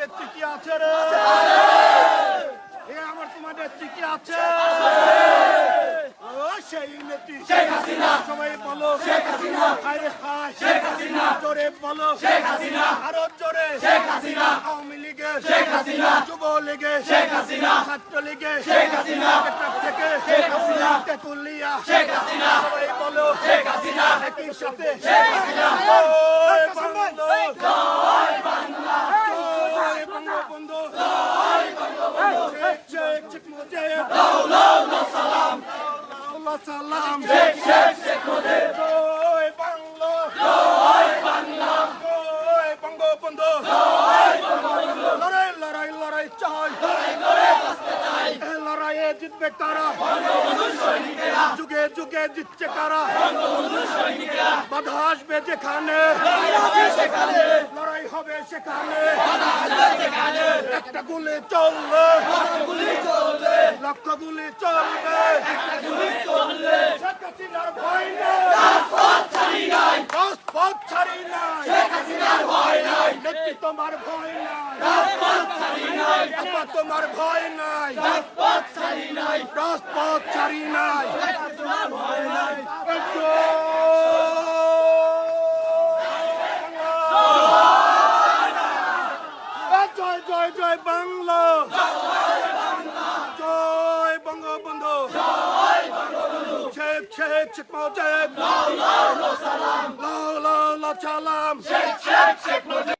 নেত্রী কি আছে রে? আমার তোমার নেত্রী কি আছে? ও সেই নেত্রী শেখ হাসিনা। সবাই বলো শেখ হাসিনা। আরে হায় শেখ হাসিনা। জোরে বলো শেখ হাসিনা। আরো জোরে শেখ হাসিনা। আওয়ামী লীগে শেখ হাসিনা। যুবলীগে শেখ হাসিনা। ছাত্রলীগে শেখ হাসিনা। থেকে শেখ হাসিনা। তেতুলিয়া শেখ হাসিনা। সবাই বলো শেখ হাসিনা। একই সাথে শেখ হাসিনা। জয় বাংলা, জয় বাংলা, জয় বঙ্গবন্ধু, জয় বঙ্গবন্ধু। শেখ শেখ শেখ মুজিব, লাও লাও লাও সালাম, লাও লাও সালাম। শেখ শেখ শেখ মুজিব, জয় বাংলা, জয় বাংলা, জয় বঙ্গবন্ধু, জয় বঙ্গবন্ধু। লড়াই লড়াই লড়াই চাই, লড়াই করে বাঁচতে চাই। এই লড়াইয়ে জিতবে কারা? বঙ্গবন্ধুর সৈনিকেরা। যুগে যুগে জিতছে কারা? বঙ্গবন্ধুর সৈনিকেরা। বাধা আসবে যেখানে, লড়াই হবে সেখানে, লড়াই হবে সেখানে, বাধা আসবে সেখানে। একটা গুলি চলবে, লক্ষ গুলি চলবে, লক্ষ গুলি চলবে, একটা গুলি চলবে। শেখ হাসিনার ভয় নাই, রাজপথ ছাড়ি নাই, রাজপথ ছাড়ি নাই। শেখ হাসিনার ভয় নাই, নেত্রী তোমার ভয় নাই, রাজপথ ছাড়ি নাই। আপা তোমার ভয় নাই, রাজপথ ছাড়ি নাই, রাজপথ ছাড়ি নাই। শেখ হাসিনার ভয় নাই। জয় জয় জয় বাংলা, জয় বঙ্গবন্ধু, জয় বঙ্গবন্ধু। শেখ শেখ শেখ মুজিব, লাও লাও লাও সালাম, লাও লাও লাও সালাম। শেখ শেখ শেখ মুজিব।